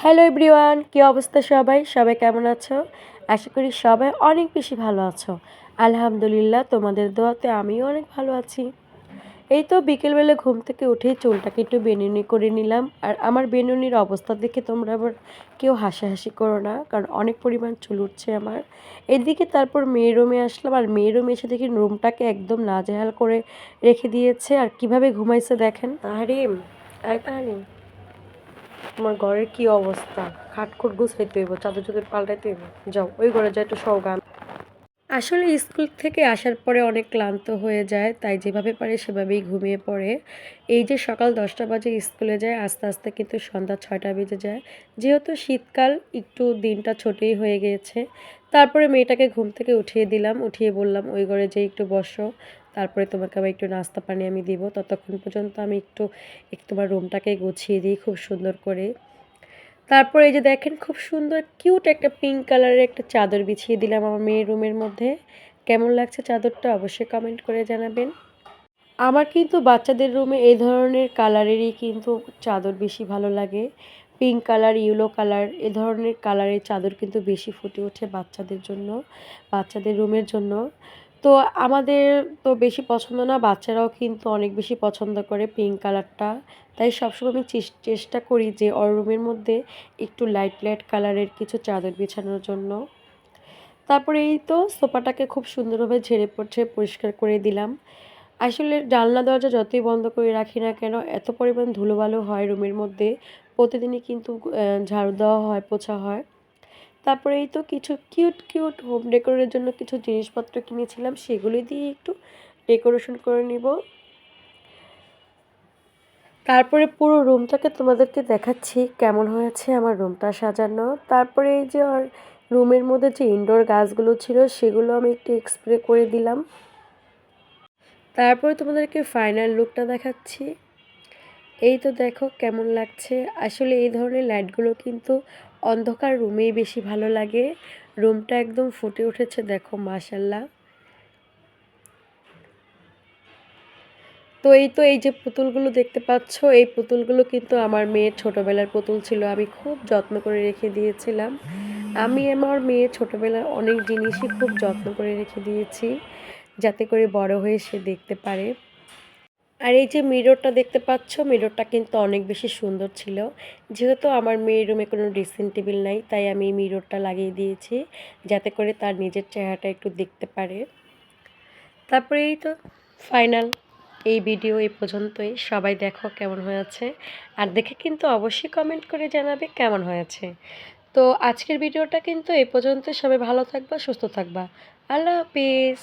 Hello everyone, কী অবস্থা সবাই? সবাই কেমন আছো? আশা করি সবাই অনেক বেশি ভালো আছো। আলহামদুলিল্লাহ, তোমাদের দোয়াতে আমিও অনেক ভালো আছি। এই তো বিকেলবেলা ঘুম থেকে উঠেই চুলটাকে একটু বেনুনি করে নিলাম। আর আমার বেনুনির অবস্থা দেখে তোমরা আবার কেউ হাসাহাসি করো না, কারণ অনেক পরিমাণ চুল উঠছে আমার। এদিকে তারপর মেয়ের রুমে আসলাম, আর মেয়ের রুমে এসে দেখি রুমটাকে একদম নাজেহাল করে রেখে দিয়েছে। আর কিভাবে ঘুমাইছে দেখেন। তাহরিম, তাহরিম, তোমার ঘরের কি অবস্থা? খাটখুট গুছাইতে হইব, চাদর চাদর পাল্টাইতে হইব। যাও ওই ঘরে যাই, একটু সও গান। আসলে স্কুল থেকে আসার পরে অনেক ক্লান্ত হয়ে যায়, তাই যেভাবে পারে সেভাবেই ঘুমিয়ে পড়ে। এই যে সকাল 10টা বাজে স্কুলে যায়, আস্তে আস্তে কিন্তু সন্ধ্যা 6টা বেজে যায়। যেহেতু শীতকাল, একটু দিনটা ছোটই হয়ে গিয়েছে। তারপরে মেয়েটাকে ঘুম থেকে উঠিয়ে দিলাম, উঠিয়ে বললাম ওই ঘরে যেয়ে একটু বসো, তারপরে তোমাকে আবার একটু নাস্তা পানি আমি দিব। ততক্ষণ পর্যন্ত আমি একটু তোমার রুমটাকে গুছিয়ে দিই খুব সুন্দর করে। তারপরে এই যে দেখেন, খুব সুন্দর কিউট একটা পিঙ্ক কালারের একটা চাদর বিছিয়ে দিলাম আমার মেয়ের রুমের মধ্যে। কেমন লাগছে চাদরটা অবশ্যই কমেন্ট করে জানাবেন। আমার কিন্তু বাচ্চাদের রুমে এই ধরনের কালারেরই কিন্তু চাদর বেশি ভালো লাগে। পিঙ্ক কালার, ইয়েলো কালার, এ ধরনের কালারের চাদর কিন্তু বেশি ফুটে ওঠে বাচ্চাদের জন্য, বাচ্চাদের রুমের জন্য। তো আমাদের তো বেশি পছন্দ না, বাচ্চারাও কিন্তু অনেক বেশি পছন্দ করে পিঙ্ক কালারটা। তাই সবসময় আমি চেষ্টা করি যে ওর রুমের মধ্যে একটু লাইট লাইট কালারের কিছু চাদর বিছানোর জন্য। তারপরে এই তো সোফাটাকে খুব সুন্দরভাবে ঝেড়ে পোছে পরিষ্কার করে দিলাম। আসলে জানলা দরজা যতই বন্ধ করে রাখি না কেন, এত পরিমাণ ধুলোবালু হয় রুমের মধ্যে, প্রতিদিনই কিন্তু ঝাড়ু দেওয়া হয়, পোছা হয়। তারপরে এই তো কিছু কিউট কিউট হোম ডেকোরের জন্য কিছু জিনিসপত্র কিনেছিলাম, সেগুলি দিয়ে একটু ডেকোরেশন করে নিব। তারপরে পুরো রুমটাকে তোমাদেরকে দেখাচ্ছি কেমন হয়েছে আমার রুমটা সাজানো। তারপরে এই যে রুমের মধ্যে যে ইনডোর গাছগুলো ছিল সেগুলো আমি একটু স্প্রে করে দিলাম। তারপরে তোমাদেরকে ফাইনাল লুকটা দেখাচ্ছি। এই তো দেখো কেমন লাগছে। আসলে এই ধরনের লাইটগুলো কিন্তু অন্ধকার রুমেই বেশি ভালো লাগে। রুমটা একদম ফুটে উঠেছে দেখো, মাশাল্লাহ। তো এই যে পুতুলগুলো দেখতে পাচ্ছ, এই পুতুলগুলো কিন্তু আমার মেয়ের ছোটোবেলার পুতুল ছিল। আমি খুব যত্ন করে রেখে দিয়েছিলাম। আমি আমার মেয়ের ছোটোবেলার অনেক জিনিসই খুব যত্ন করে রেখে দিয়েছি, যাতে করে বড় হয়ে সে দেখতে পারে। আর এই যে মিররটা দেখতে পাচ্ছ, মিররটা কিন্তু অনেক বেশি সুন্দর ছিল। যেহেতু আমার মেয়ের রুমে কোনো ড্রেসিং টেবিল নাই, তাই আমি এই মিররটা লাগিয়ে দিয়েছি, যাতে করে তার নিজের চেহারাটা একটু দেখতে পারে। তারপরে এই তো ফাইনাল এই ভিডিও এই পর্যন্তই। সবাই দেখো কেমন হয়েছে, আর দেখে কিন্তু অবশ্যই কমেন্ট করে জানাবে কেমন হয়েছে। তো আজকের ভিডিওটা কিন্তু এই পর্যন্ত। সবাই ভালো থাকবা, সুস্থ থাকবা। আল্লাহ হাফিজ।